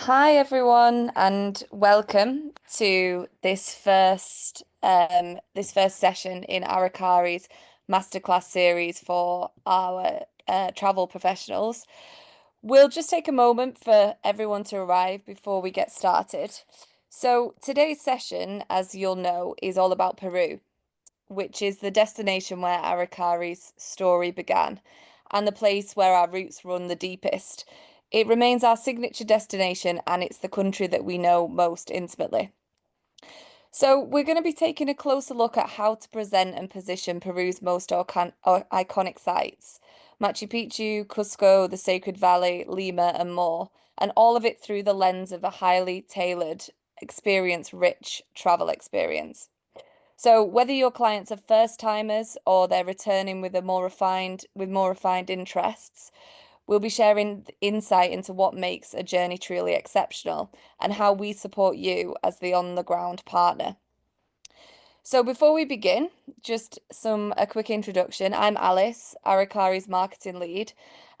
Hi everyone, and welcome to this first session in Aracari's Masterclass series for our travel professionals. We'll just take a moment for everyone to arrive before we get started. So today's session, as you'll know, is all about Peru, which is the destination where Aracari's story began and the place where our roots run the deepest. It remains our signature destination and it's the country that we know most intimately. So, we're going to be taking a closer look at how to present and position Peru's most iconic sites Machu Picchu, Cusco, the Sacred Valley, Lima, and more, and all of it through the lens of a highly tailored, experience-rich travel experience. So whether your clients are first timers or they're returning with more refined interests, we'll be sharing insight into what makes a journey truly exceptional and how we support you as the on-the-ground partner. So before we begin, just a quick introduction. I'm Alice, Aracari's marketing lead,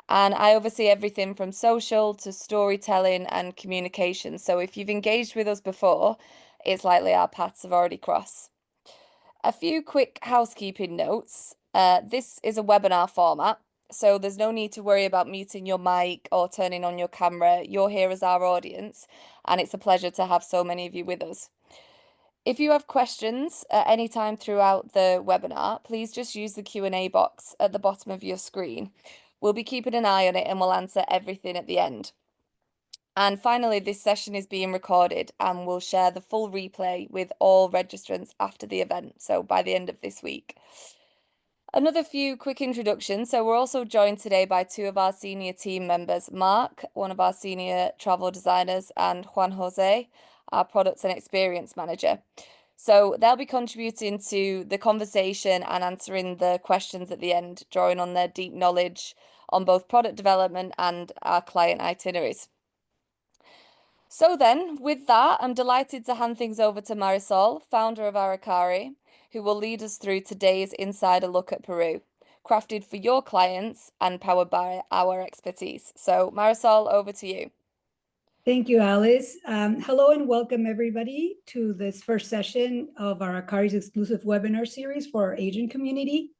and I oversee everything from social to storytelling and communication. So if you've engaged with us before, it's likely our paths have already crossed. A few quick housekeeping notes. This is a webinar format, so there's no need to worry about muting your mic or turning on your camera. You're here as our audience, and it's a pleasure to have so many of you with us. If you have questions at any time throughout the webinar, please just use the Q&A box at the bottom of your screen. We'll be keeping an eye on it and we'll answer everything at the end. And finally, this session is being recorded and we'll share the full replay with all registrants after the event, so by the end of this week. Another few quick introductions. So we're also joined today by two of our senior team members, Mark, one of our senior travel designers, and Juan Jose, our products and experience manager. So they'll be contributing to the conversation and answering the questions at the end, drawing on their deep knowledge on both product development and our client itineraries. So then, with that, I'm delighted to hand things over to Marisol, founder of Aracari, who will lead us through today's insider look at Peru, crafted for your clients and powered by our expertise. So, Marisol, over to you. Thank you, Alice. Hello and welcome everybody to this first session of Aracari's exclusive webinar series for our agent community.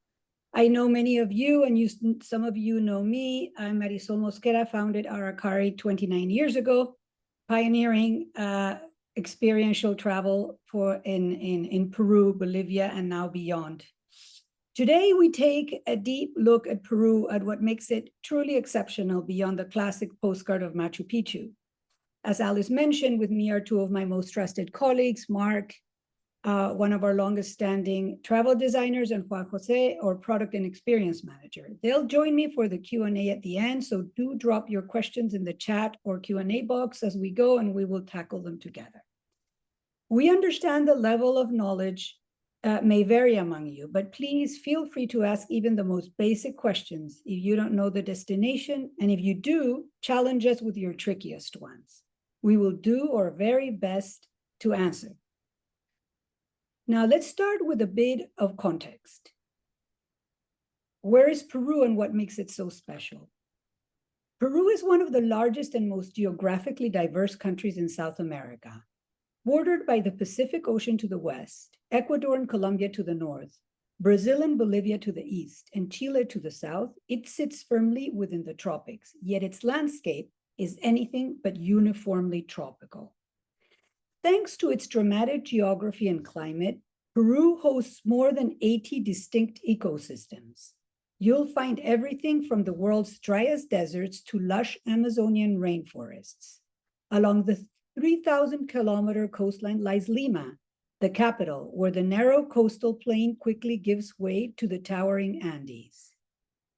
I know many of you and some of you know me. I'm Marisol Mosquera, founded Aracari 29 years ago, pioneering experiential travel in Peru, Bolivia, and now beyond. Today, we take a deep look at Peru, at what makes it truly exceptional beyond the classic postcard of Machu Picchu. As Alice mentioned, with me are two of my most trusted colleagues, Mark, one of our longest standing travel designers, and Juan Jose, our product and experience manager. They'll join me for the Q&A at the end, so do drop your questions in the chat or Q&A box as we go, and we will tackle them together. We understand the level of knowledge may vary among you, but please feel free to ask even the most basic questions if you don't know the destination, and if you do, challenge us with your trickiest ones. We will do our very best to answer. Now, let's start with a bit of context. Where is Peru and what makes it so special? Peru is one of the largest and most geographically diverse countries in South America. Bordered by the Pacific Ocean to the west, Ecuador and Colombia to the north, Brazil and Bolivia to the east, and Chile to the south, it sits firmly within the tropics, yet its landscape is anything but uniformly tropical. Thanks to its dramatic geography and climate, Peru hosts more than 80 distinct ecosystems. You'll find everything from the world's driest deserts to lush Amazonian rainforests. Along the 3,000-kilometer coastline lies Lima, the capital, where the narrow coastal plain quickly gives way to the towering Andes.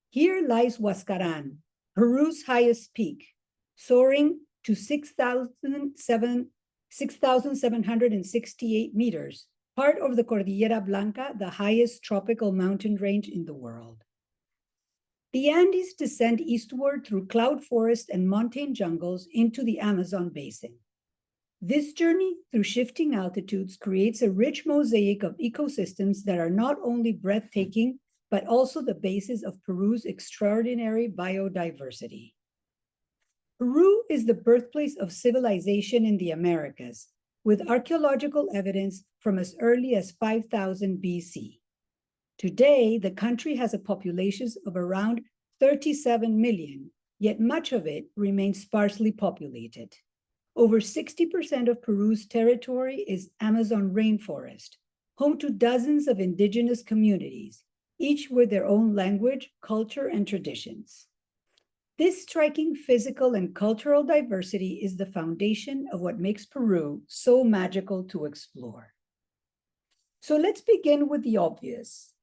Here lies Huascarán, Peru's highest peak, soaring to 6,768 meters, part of the Cordillera Blanca, the highest tropical mountain range in the world. The Andes descend eastward through cloud forest and montane jungles into the Amazon basin. This journey through shifting altitudes creates a rich mosaic of ecosystems that are not only breathtaking, but also the basis of Peru's extraordinary biodiversity. Peru is the birthplace of civilization in the Americas, with archaeological evidence from as early as 5000 BC. Today, the country has a population of around 37 million, yet much of it remains sparsely populated. Over 60% of Peru's territory is Amazon rainforest, home to dozens of indigenous communities, each with their own language, culture, and traditions. This striking physical and cultural diversity is the foundation of what makes Peru so magical to explore. So let's begin with the obvious.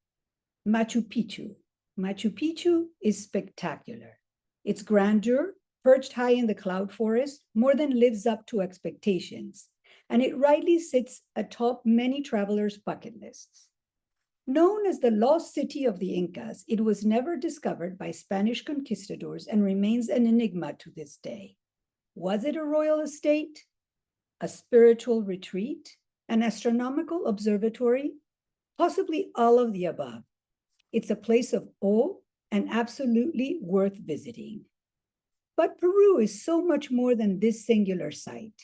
Machu Picchu. Machu Picchu is spectacular. Its grandeur, perched high in the cloud forest, more than lives up to expectations, and it rightly sits atop many travelers' bucket lists. Known as the lost city of the Incas, it was never discovered by Spanish conquistadors and remains an enigma to this day. Was it a royal estate, a spiritual retreat, an astronomical observatory? Possibly all of the above. It's a place of awe and absolutely worth visiting. But Peru is so much more than this singular site.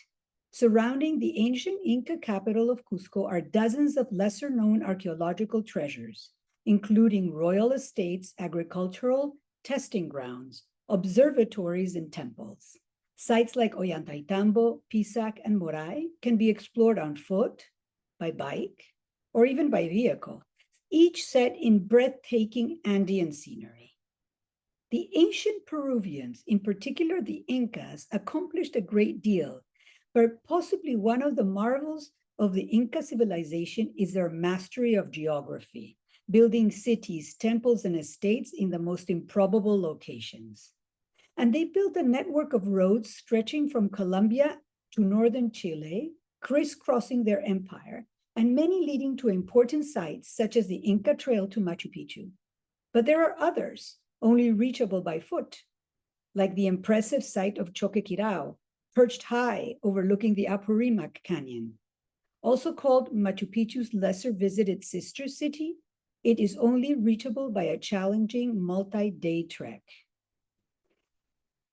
Surrounding the ancient Inca capital of Cusco are dozens of lesser-known archaeological treasures, including royal estates, agricultural testing grounds, observatories, and temples. Sites like Ollantaytambo, Pisac, and Moray can be explored on foot, by bike, or even by vehicle, each set in breathtaking Andean scenery. The ancient Peruvians, in particular the Incas, accomplished a great deal, but possibly one of the marvels of the Inca civilization is their mastery of geography, building cities, temples, and estates in the most improbable locations. And they built a network of roads stretching from Colombia to northern Chile, crisscrossing their empire, and many leading to important sites such as the Inca Trail to Machu Picchu. But there are others, only reachable by foot, like the impressive site of Choquequirao, perched high overlooking the Apurimac Canyon. Also called Machu Picchu's lesser visited sister city, it is only reachable by a challenging multi-day trek.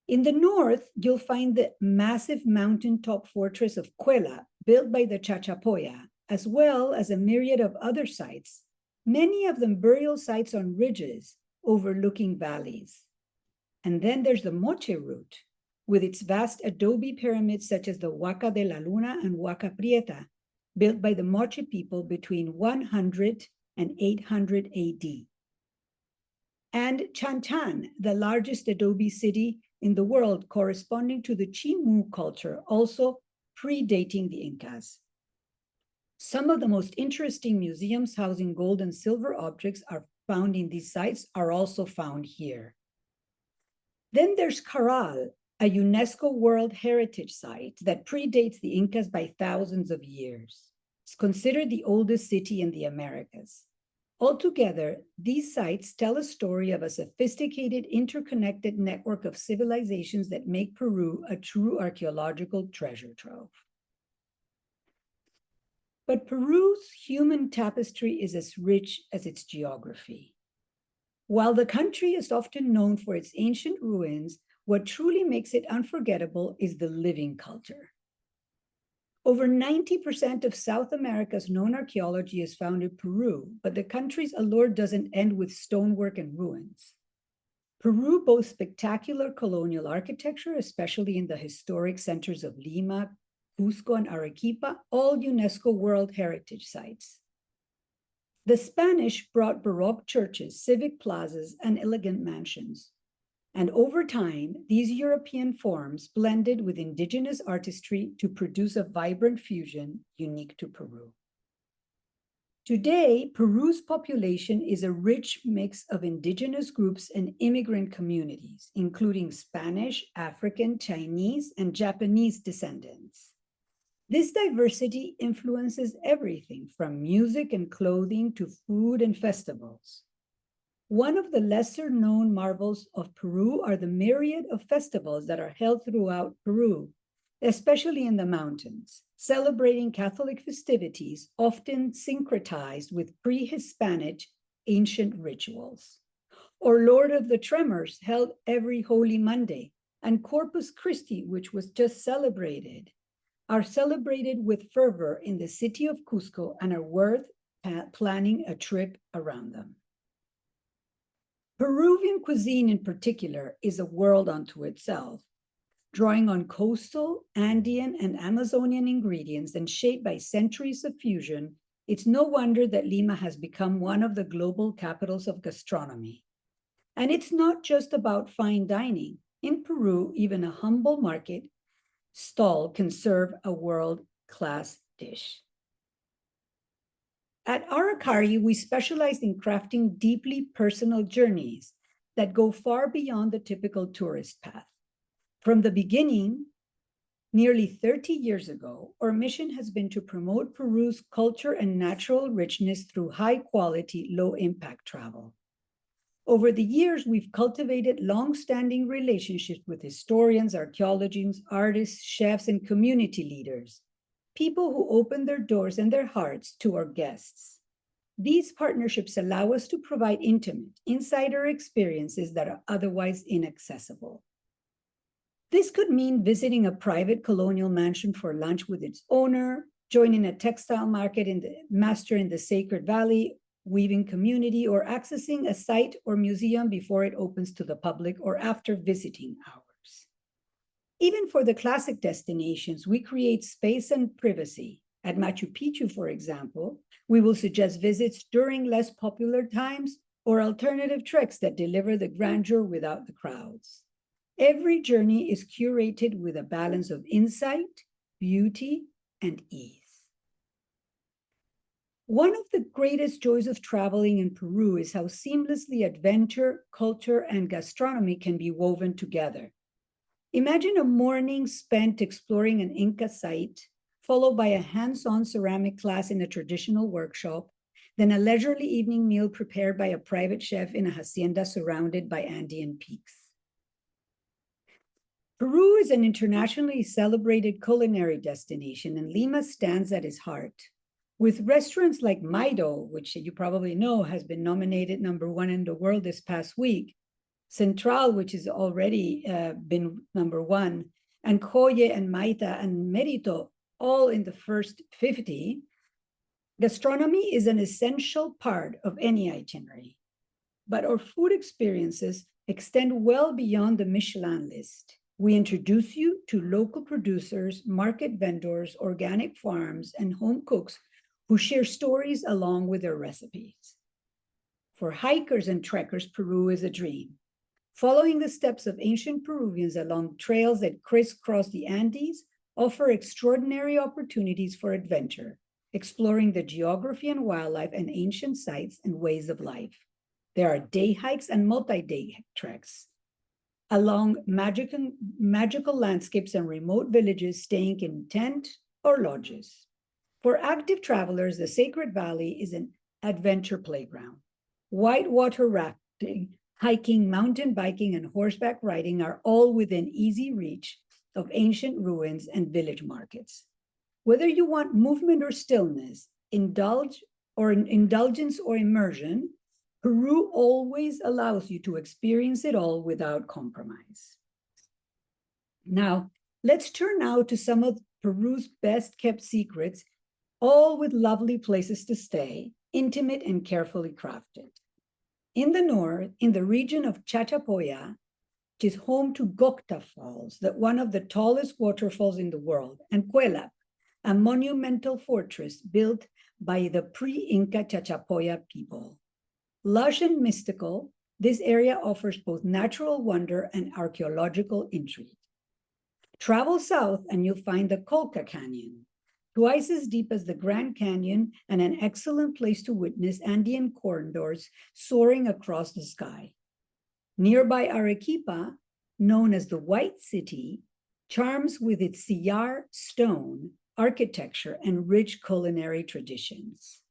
In the north, you'll find the massive mountaintop fortress of Cuela, built by the Chachapoya, as well as a myriad of other sites, many of them burial sites on ridges overlooking valleys. And then there's the Moche route, with its vast adobe pyramids such as the Huaca de la Luna and Huaca Prieta, built by the Moche people between 100 and 800 AD. And Chantan, the largest adobe city in the world, corresponding to the Chimu culture, also predating the Incas. Some of the most interesting museums housing gold and silver objects are found in these sites are also found here. Then there's Caral, a UNESCO World Heritage Site that predates the Incas by thousands of years. It's considered the oldest city in the Americas. Altogether, these sites tell a story of a sophisticated, interconnected network of civilizations that make Peru a true archaeological treasure trove. But Peru's human tapestry is as rich as its geography. While the country is often known for its ancient ruins, what truly makes it unforgettable is the living culture. Over 90% of South America's known archaeology is found in Peru, but the country's allure doesn't end with stonework and ruins. Peru boasts spectacular colonial architecture, especially in the historic centers of Lima, Cusco, and Arequipa, all UNESCO World Heritage Sites. The Spanish brought Baroque churches, civic plazas, and elegant mansions. And over time, these European forms blended with indigenous artistry to produce a vibrant fusion unique to Peru. Today, Peru's population is a rich mix of indigenous groups and immigrant communities, including Spanish, African, Chinese, and Japanese descendants. This diversity influences everything from music and clothing to food and festivals. One of the lesser-known marvels of Peru are the myriad of festivals that are held throughout Peru, especially in the mountains, celebrating Catholic festivities often syncretized with pre-Hispanic ancient rituals. Or Lord of the Tremors, held every Holy Monday, and Corpus Christi, which was just celebrated, are celebrated with fervor in the city of Cusco and are worth planning a trip around them. Peruvian cuisine in particular is a world unto itself, drawing on coastal, Andean, and Amazonian ingredients and shaped by centuries of fusion. It's no wonder that Lima has become one of the global capitals of gastronomy. And it's not just about fine dining. In Peru, even a humble market stall can serve a world-class dish. At Aracari, we specialize in crafting deeply personal journeys that go far beyond the typical tourist path. From the beginning, nearly 30 years ago, our mission has been to promote Peru's culture and natural richness through high-quality, low-impact travel. Over the years, we've cultivated long-standing relationships with historians, archaeologists, artists, chefs, and community leaders, people who open their doors and their hearts to our guests. These partnerships allow us to provide intimate, insider experiences that are otherwise inaccessible. This could mean visiting a private colonial mansion for lunch with its owner, joining a textile market master in the Sacred Valley weaving community, or accessing a site or museum before it opens to the public or after visiting hours. Even for the classic destinations, we create space and privacy. At Machu Picchu, for example, we will suggest visits during less popular times or alternative treks that deliver the grandeur without the crowds. Every journey is curated with a balance of insight, beauty, and ease. One of the greatest joys of traveling in Peru is how seamlessly adventure, culture, and gastronomy can be woven together. Imagine a morning spent exploring an Inca site, followed by a hands-on ceramic class in a traditional workshop, then a leisurely evening meal prepared by a private chef in a hacienda surrounded by Andean peaks. Peru is an internationally celebrated culinary destination, and Lima stands at its heart. With restaurants like Maido, which you probably know has been nominated #1 in the world this past week, Central, which has already been #1, and Coye and Maita and Merito, all in the first 50, gastronomy is an essential part of any itinerary. But our food experiences extend well beyond the Michelin list. We introduce you to local producers, market vendors, organic farms, and home cooks who share stories along with their recipes. For hikers and trekkers, Peru is a dream. Following the steps of ancient Peruvians along trails that crisscross the Andes offer extraordinary opportunities for adventure, exploring the geography and wildlife and ancient sites and ways of life. There are day hikes and multi-day treks along magical landscapes and remote villages, staying in tent or lodges. For active travelers, the Sacred Valley is an adventure playground. Whitewater rafting, hiking, mountain biking, and horseback riding are all within easy reach of ancient ruins and village markets. Whether you want movement or stillness, indulgence or immersion, Peru always allows you to experience it all without compromise. Now, let's turn now to some of Peru's best kept secrets, all with lovely places to stay, intimate and carefully crafted. In the north, in the region of Chachapoya, which is home to Gocta Falls, one of the tallest waterfalls in the world, and Cuelap, a monumental fortress built by the pre-Inca Chachapoya people. Lush and mystical, this area offers both natural wonder and archaeological intrigue. Travel south and you'll find the Colca Canyon, twice as deep as the Grand Canyon and an excellent place to witness Andean condors soaring across the sky. Nearby Arequipa, known as the White City, charms with its sillar stone architecture and rich culinary traditions.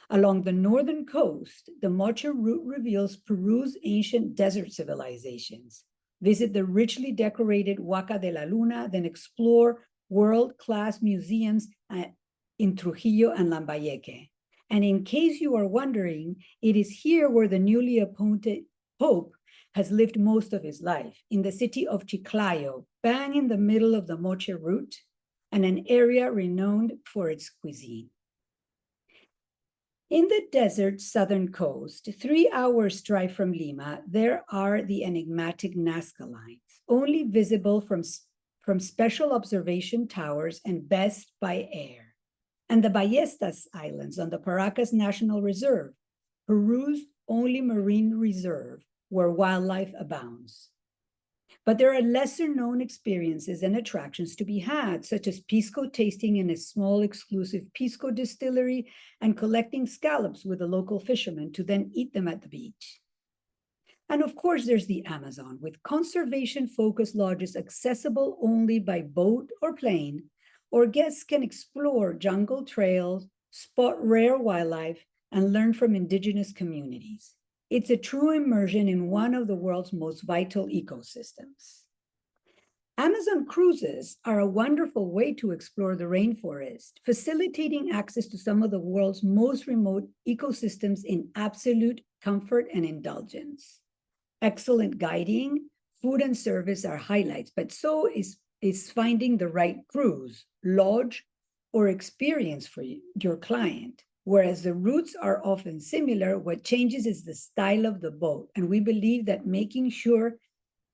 Along the northern coast, the Mocha route reveals Peru's ancient desert civilizations. Visit the richly decorated Huaca de la Luna, then explore world-class museums in Trujillo and Lambayeque. And in case you are wondering, it is here where the newly appointed Pope has lived most of his life in the city of Chiclayo, bang in the middle of the Moche route, and an area renowned for its cuisine. In the desert southern coast, 3 hours drive from Lima, there are the enigmatic Nazca lines, only visible from special observation towers and best by air, and the Ballestas Islands on the Paracas National Reserve, Peru's only marine reserve where wildlife abounds. But there are lesser known experiences and attractions to be had, such as pisco tasting in a small exclusive pisco distillery and collecting scallops with a local fisherman to then eat them at the beach. And of course, there's the Amazon, with conservation-focused lodges accessible only by boat or plane, or guests can explore jungle trails, spot rare wildlife, and learn from indigenous communities. It's a true immersion in one of the world's most vital ecosystems. Amazon cruises are a wonderful way to explore the rainforest, facilitating access to some of the world's most remote ecosystems in absolute comfort and indulgence. Excellent guiding, food and service are highlights, but so is finding the right cruise, lodge, or experience for your client. Whereas the routes are often similar, what changes is the style of the boat. And we believe that making sure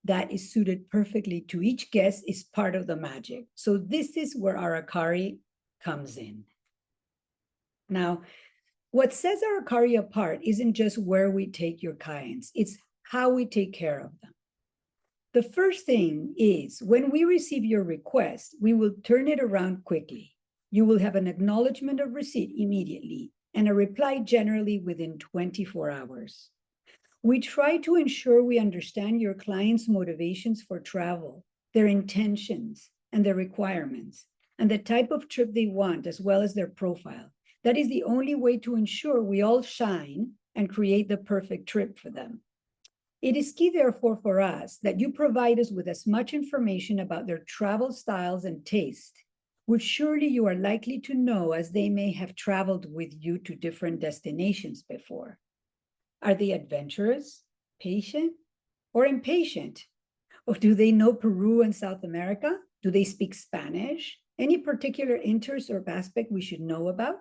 that is suited perfectly to each guest is part of the magic. So this is where Aracari comes in. Now, what sets Aracari apart isn't just where we take your clients, it's how we take care of them. The first thing is when we receive your request, we will turn it around quickly. You will have an acknowledgement of receipt immediately and a reply generally within 24 hours. We try to ensure we understand your client's motivations for travel, their intentions and their requirements, and the type of trip they want, as well as their profile. That is the only way to ensure we all shine and create the perfect trip for them. It is key, therefore, for us that you provide us with as much information about their travel styles and taste, which surely you are likely to know as they may have traveled with you to different destinations before. Are they adventurous, patient, or impatient? Or do they know Peru and South America? Do they speak Spanish? Any particular interest or aspect we should know about?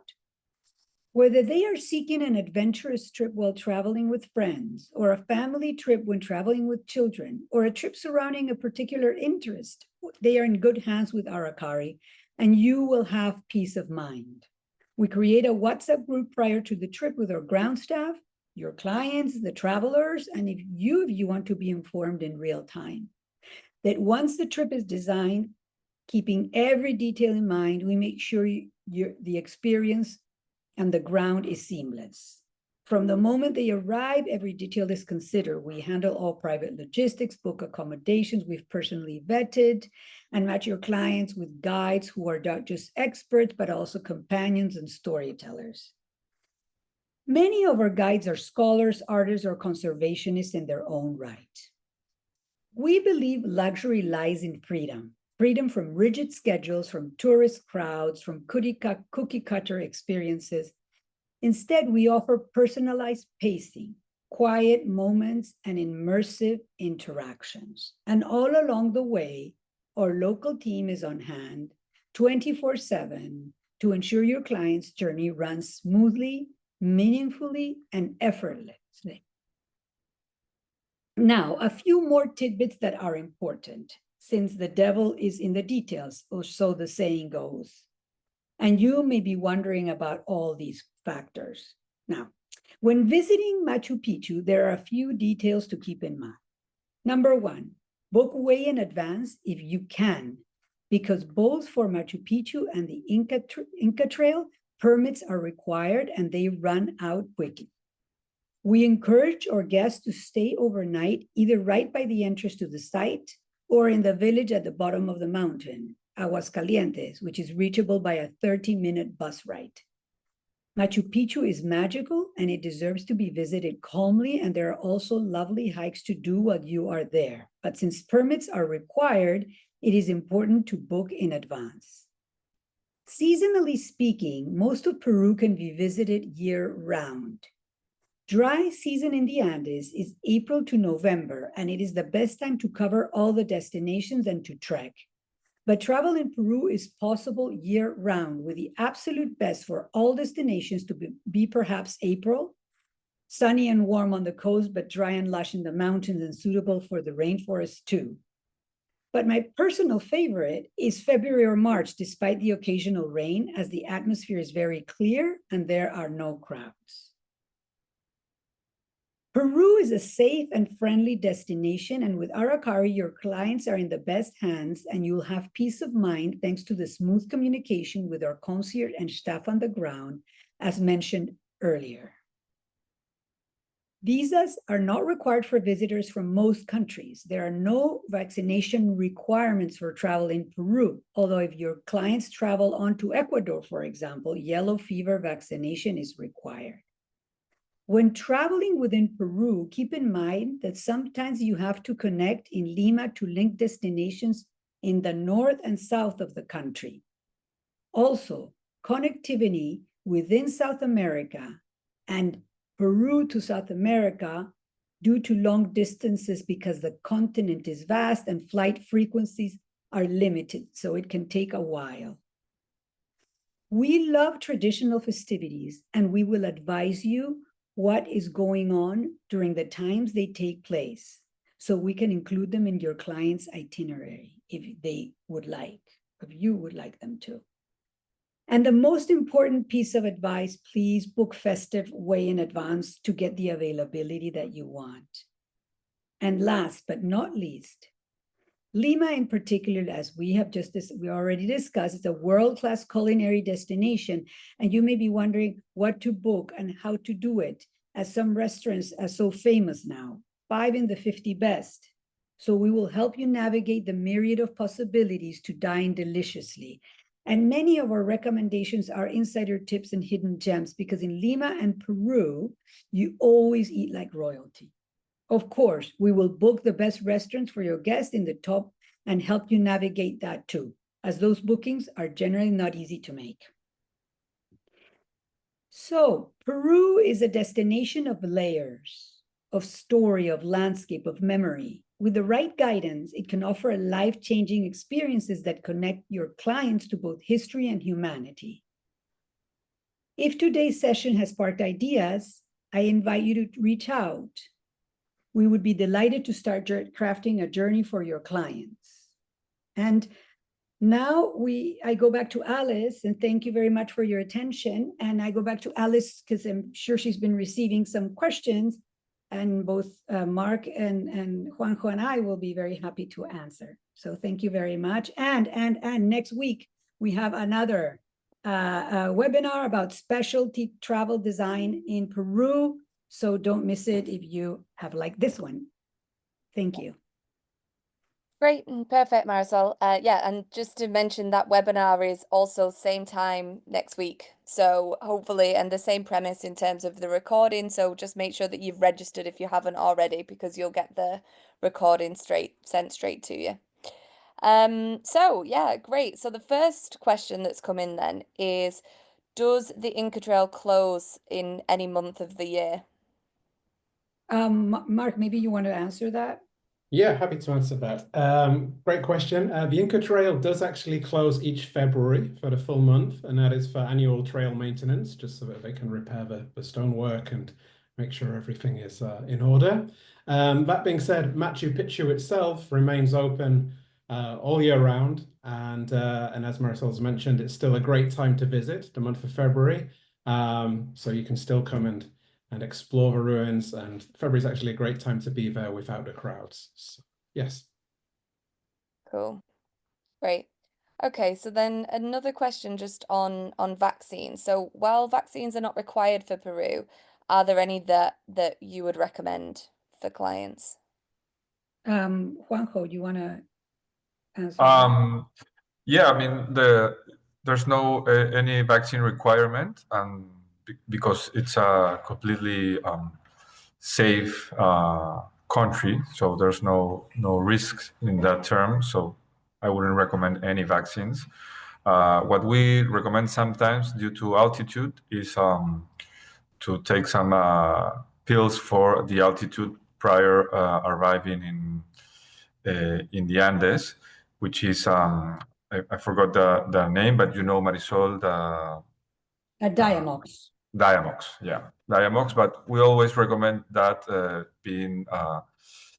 Whether they are seeking an adventurous trip while traveling with friends, or a family trip when traveling with children, or a trip surrounding a particular interest, they are in good hands with Aracari, and you will have peace of mind. We create a WhatsApp group prior to the trip with our ground staff, your clients, the travelers, and if you want to be informed in real time. That once the trip is designed, keeping every detail in mind, we make sure the experience and the ground is seamless. From the moment they arrive, every detail is considered. We handle all private logistics, book accommodations we've personally vetted, and match your clients with guides who are not just experts, but also companions and storytellers. Many of our guides are scholars, artists, or conservationists in their own right. We believe luxury lies in freedom. Freedom from rigid schedules, from tourist crowds, from cookie cutter experiences. Instead, we offer personalized pacing, quiet moments, and immersive interactions. And all along the way, our local team is on hand 24/7 to ensure your client's journey runs smoothly, meaningfully, and effortlessly. Now, a few more tidbits that are important, since the devil is in the details, or so the saying goes. And you may be wondering about all these factors. Now, when visiting Machu Picchu, there are a few details to keep in mind. Number one, book way in advance if you can, because both for Machu Picchu and the Inca Trail, permits are required and they run out quickly. We encourage our guests to stay overnight, either right by the entrance to the site or in the village at the bottom of the mountain, Aguascalientes, which is reachable by a 30-minute bus ride. Machu Picchu is magical and it deserves to be visited calmly, and there are also lovely hikes to do while you are there. But since permits are required, it is important to book in advance. Seasonally speaking, most of Peru can be visited year-round. Dry season in the Andes is April to November, and it is the best time to cover all the destinations and to trek. But travel in Peru is possible year round, with the absolute best for all destinations to be perhaps April, sunny and warm on the coast, but dry and lush in the mountains and suitable for the rainforest too. But my personal favorite is February or March, despite the occasional rain, as the atmosphere is very clear and there are no crowds. Peru is a safe and friendly destination, and with Aracari, your clients are in the best hands, and you'll have peace of mind thanks to the smooth communication with our concierge and staff on the ground, as mentioned earlier. Visas are not required for visitors from most countries. There are no vaccination requirements for travel in Peru, although if your clients travel on to Ecuador, for example, yellow fever vaccination is required. When traveling within Peru, keep in mind that sometimes you have to connect in Lima to link destinations in the north and south of the country. Also, connectivity within South America and Peru to South America due to long distances because the continent is vast and flight frequencies are limited, so it can take a while. We love traditional festivities, and we will advise you what is going on during the times they take place, so we can include them in your client's itinerary if they would like, if you would like them to. And the most important piece of advice, please book festive way in advance to get the availability that you want. And last but not least, Lima in particular, as we already discussed, is a world-class culinary destination, and you may be wondering what to book and how to do it, as some restaurants are so famous now, 5 in the 50 best. So we will help you navigate the myriad of possibilities to dine deliciously. And many of our recommendations are insider tips and hidden gems, because in Lima and Peru, you always eat like royalty. Of course, we will book the best restaurants for your guests in the top and help you navigate that too, as those bookings are generally not easy to make. So, Peru is a destination of layers, of story, of landscape, of memory. With the right guidance, it can offer life-changing experiences that connect your clients to both history and humanity. If today's session has sparked ideas, I invite you to reach out. We would be delighted to start crafting a journey for your clients. And now I go back to Alice, and thank you very much for your attention. And I go back to Alice because I'm sure she's been receiving some questions, and both Mark and Juanjo and I will be very happy to answer. So thank you very much. And next week, we have another webinar about specialty travel design in Peru. So don't miss it if you have liked this one. Thank you. Great and perfect, Marisol. Yeah, and just to mention that webinar is also same time next week. So hopefully, and the same premise in terms of the recording. So just make sure that you've registered if you haven't already, because you'll get the recording sent straight to you. So yeah, great. So the first question that's come in then is, does the Inca Trail close in any month of the year? Mark, maybe you want to answer that? Yeah, happy to answer that. Great question. The Inca Trail does actually close each February for the full month, and that is for annual trail maintenance, just so that they can repair the stonework and make sure everything is in order. That being said, Machu Picchu itself remains open all year round, and as Marisol has mentioned, it's still a great time to visit the month of February. So you can still come and explore the ruins, and February is actually a great time to be there without the crowds. So, yes. Cool. Great. Okay, so then another question just on vaccines. So while vaccines are not required for Peru, are there any that you would recommend for clients? Juanjo, do you want to answer that? Yeah, I mean there's no any vaccine requirement, and because it's a completely safe country, so there's no risks in that term. So I wouldn't recommend any vaccines. What we recommend sometimes due to altitude is to take some pills for the altitude prior arriving in the Andes, which is I forgot the name, but you know, Marisol, the Diamox. Diamox, yeah, Diamox. But we always recommend that being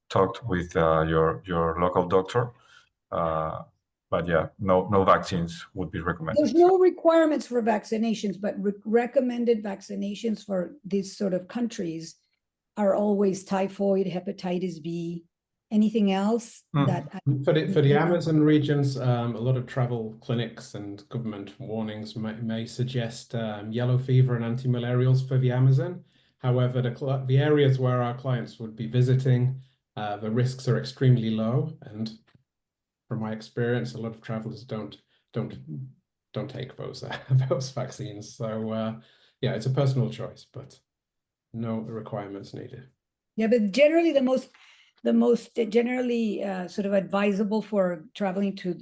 talked with your local doctor. But yeah, no vaccines would be recommended. There's no requirements for vaccinations, but recommended vaccinations for these sort of countries are always typhoid, hepatitis B, anything else that For the Amazon regions, a lot of travel clinics and government warnings may suggest yellow fever and anti-malarials for the Amazon. However, the areas where our clients would be visiting, the risks are extremely low, and from my experience, a lot of travelers don't take those those vaccines. So yeah, it's a personal choice, but no requirements needed. Yeah, but generally the most generally sort of advisable for traveling to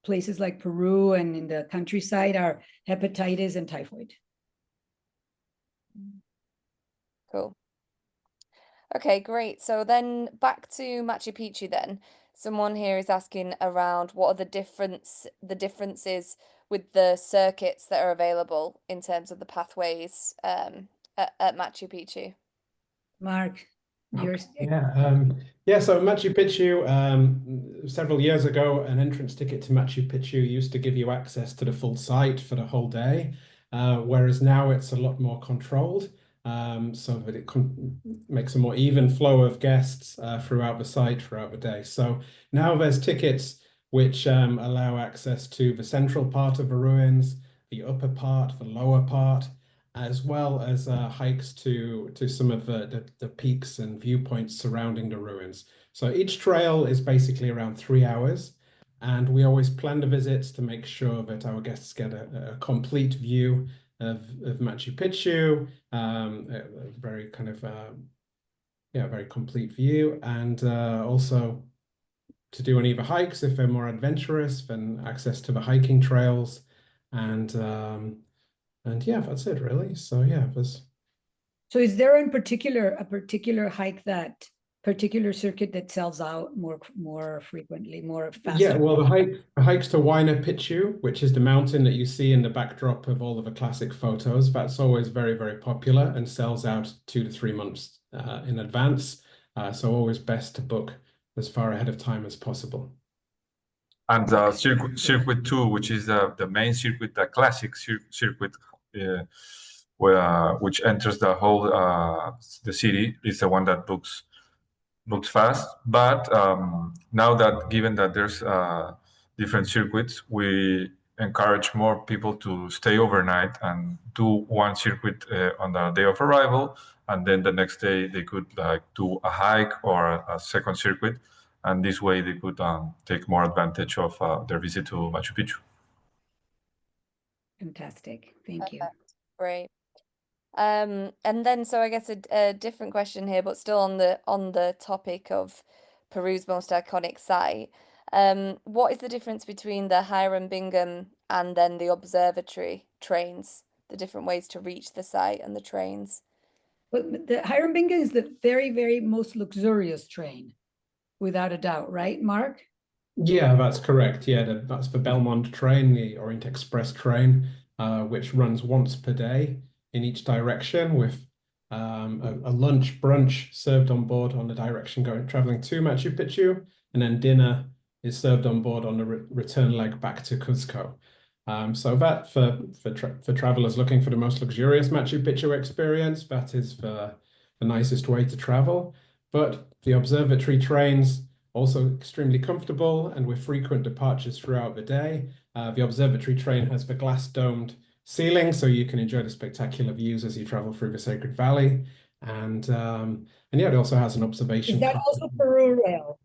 places like Peru and in the countryside are hepatitis and typhoid. Cool. Okay, great. So then back to Machu Picchu then. Someone here is asking around what are the differences with the circuits that are available in terms of the pathways at Machu Picchu. Mark, yours. Yeah. So Machu Picchu, several years ago, an entrance ticket to Machu Picchu used to give you access to the full site for the whole day, whereas now it's a lot more controlled, so that it makes a more even flow of guests throughout the site throughout the day. So now there's tickets which allow access to the central part of the ruins, the upper part, the lower part, as well as hikes to some of the peaks and viewpoints surrounding the ruins. So each trail is basically around 3 hours, and we always plan the visits to make sure that our guests get a complete view of Machu Picchu, a very kind of very complete view, and also to do any of the hikes if they're more adventurous, then access to the hiking trails, and yeah, that's it really. So yeah, it was. So is there a particular hike particular circuit that sells out more frequently, more faster? Yeah, well, the hikes to Huayna Picchu, which is the mountain that you see in the backdrop of all of the classic photos, that's always very, very popular and sells out 2 to 3 months in advance. So always best to book as far ahead of time as possible. And circuit 2, which is the main circuit, the classic circuit, which enters the whole the city, is the one that books fast. But now that given that there's different circuits, we encourage more people to stay overnight and do one circuit on the day of arrival, and then the next day they could do a hike or a second circuit, and this way they could take more advantage of their visit to Machu Picchu. Fantastic, thank you. Great. And then so I guess a different question here, but still on the topic of Peru's most iconic site. What is the difference between the Hiram Bingham and then the observatory trains, the different ways to reach the site and the trains? But the Hiram Bingham is the very, very most luxurious train, without a doubt, right, Mark? Yeah, that's correct. Yeah, that's the Belmont train, the Orient Express train, which runs once per day in each direction with a lunch brunch served on board on the direction traveling to Machu Picchu, and then dinner is served on board on the return leg back to Cuzco. So that for travelers looking for the most luxurious Machu Picchu experience, that is the nicest way to travel. But the observatory trains also extremely comfortable and with frequent departures throughout the day. The observatory train has the glass-domed ceiling, so you can enjoy the spectacular views as you travel through the Sacred Valley. And yeah, it also has an observation. Is that also Peru Rail?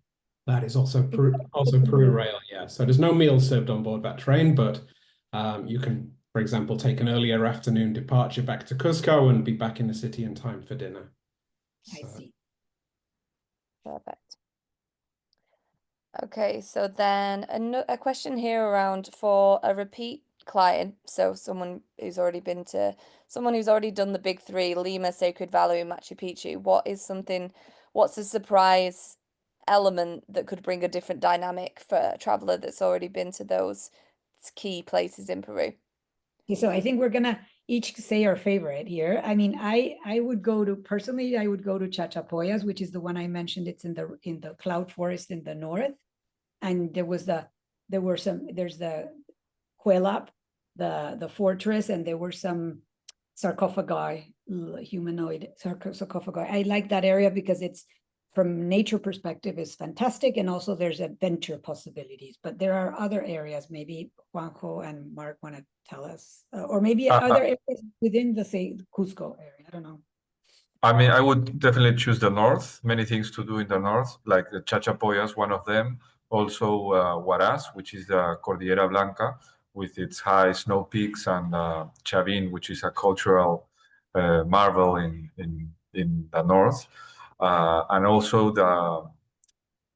That is also Peru Rail, yeah. So there's no meals served on board that train, but you can, for example, take an earlier afternoon departure back to Cuzco and be back in the city in time for dinner. I see. Perfect. Okay, so then a question here around for a repeat client, so someone who's already done the big three, Lima, Sacred Valley, and Machu Picchu, what's a surprise element that could bring a different dynamic for a traveler that's already been to those key places in Peru? Okay, so I think we're gonna each say our favorite here. I mean, I would go to personally, I would go to Chachapoyas, which is the one I mentioned. It's in the cloud forest in the north, and there's the Huelap, the fortress, and there were some sarcophagi, humanoid sarcophagi. I like that area because it's from nature perspective is fantastic, and also there's adventure possibilities. But there are other areas. Maybe Juanjo and Mark want to tell us, or maybe other areas within the say Cusco area. I don't know. I mean, I would definitely choose the north. Many things to do in the north, like the Chachapoyas, one of them. Also, Huaraz, which is the Cordillera Blanca, with its high snow peaks, and Chavin, which is a cultural marvel in the north, and also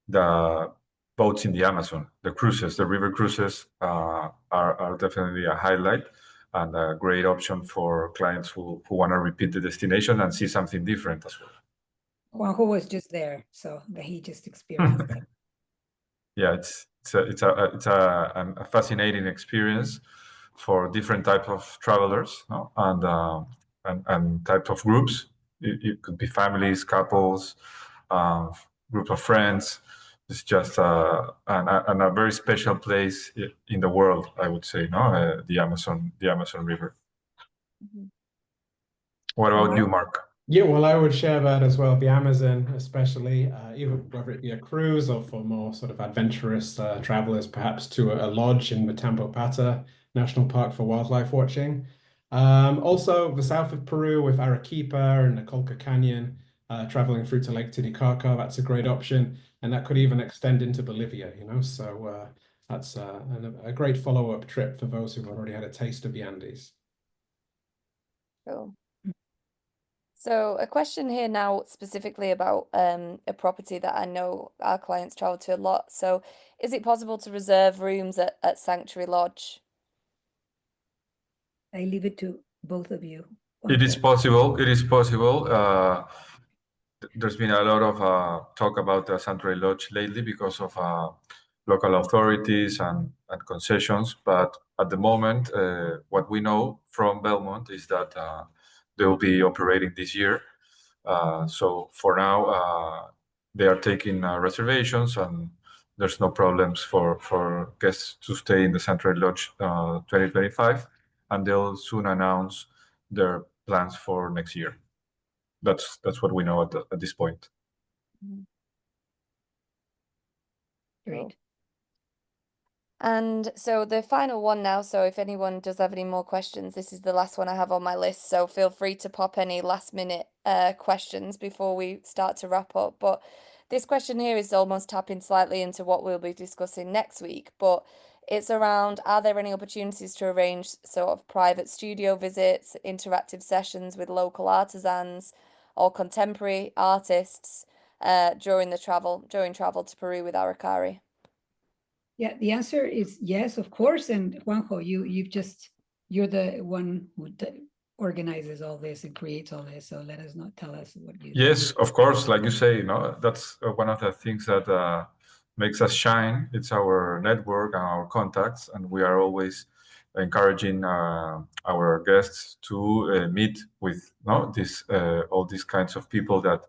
the boats in the Amazon, the cruises, the river cruises are definitely a highlight and a great option for clients who want to repeat the destination and see something different as well. Juanjo was just there, so that he just experienced that. Yeah, it's a fascinating experience for different types of travelers, no? And types of groups. It could be families, couples, group of friends. It's just a very special place in the world, I would say, no, the Amazon River. Mhm. What about you, Mark? Mark? Yeah, well, I would share that as well. The Amazon, especially, even whether it be a cruise or for more sort of adventurous travelers, perhaps to a lodge in the Tambopata National Park for wildlife watching. Also, the south of Peru with Arequipa and the Colca Canyon, traveling through to Lake Titicaca, that's a great option. And that could even extend into Bolivia, you know. So that's a great follow-up trip for those who've already had a taste of the Andes. Cool. So a question here now specifically about a property that I know our clients travel to a lot. So is it possible to reserve rooms at Sanctuary Lodge? I leave it to both of you. It is Juanjo. possible. It is possible. There's been a lot of talk about the Sanctuary Lodge lately because of local authorities and concessions. But at the moment, what we know from Belmont is that they will be operating this year. So for now, they are taking reservations, and there's no problems for guests to stay in the Sanctuary Lodge 2025, and they'll soon announce their plans for next year. That's what we know at this point. Great. And so the final one now, so if anyone does have any more questions, this is the last one I have on my list. So feel free to pop any last minute questions before we start to wrap up. But this question here is almost tapping slightly into what we'll be discussing next week. But it's around, are there any opportunities to arrange sort of private studio visits, interactive sessions with local artisans or contemporary artists during travel to Peru with Aracari? Yeah, the answer is yes, of course. And Juanjo, you're the one who organizes all this and creates all this. So let us not tell us what you do. Yes, of course. Like you say, that's one of the things that makes us shine. It's our network and our contacts, and we are always encouraging our guests to meet with all these kinds of people that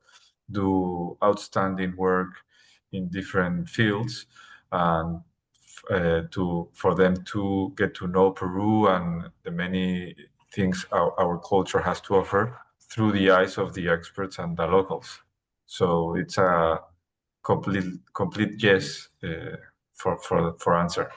do outstanding work in different fields, and for them to get to know Peru and the many things our culture has to offer through the eyes of the experts and the locals. So it's a complete yes for answer.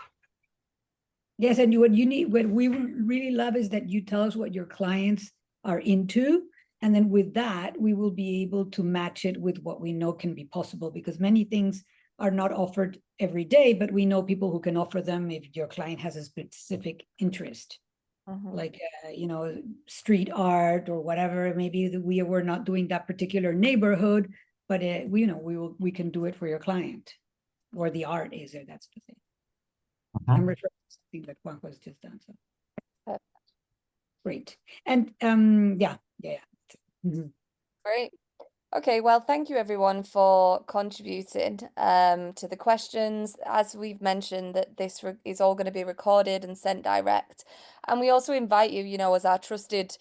Yes, and what we really love is that you tell us what your clients are into, and then with that, we will be able to match it with what we know can be possible, because many things are not offered every day, but we know people who can offer them if your client has a specific interest. Like street art or whatever. Maybe we're not doing that particular neighborhood, but we can do it for your client, or the art is there. That's the thing. I'm referring to something that Juan was just done. So Great. And yeah. Mhm. Great. Okay, well, thank you everyone for contributing to the questions. As we've mentioned, that this is all going to be recorded and sent direct. And we also invite you, you know, as our trusted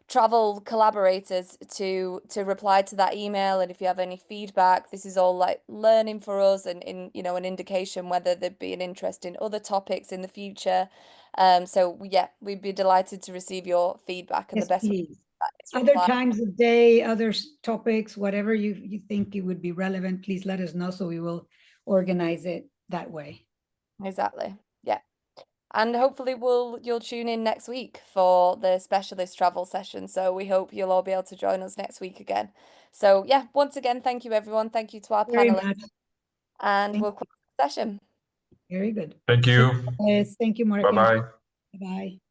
travel collaborators to reply to that email. And if you have any feedback, this is all like learning for us and in, you know, an indication whether there'd be an interest in other topics in the future. So yeah, we'd be delighted to receive your feedback, and Yes, the best way to please. do that is Other reply. times of day, other topics, whatever you think it would be relevant, please let us know so we will organize it that way. Exactly. Yeah. And hopefully you'll tune in next week for the specialist travel session. So we hope you'll all be able to join us next week again. So yeah, once again, thank you everyone. Thank you to our Very panelists, much. and Thank we'll close the session. Very good. Thank you. Yes, thank you, Mark. Bye-bye. Bye.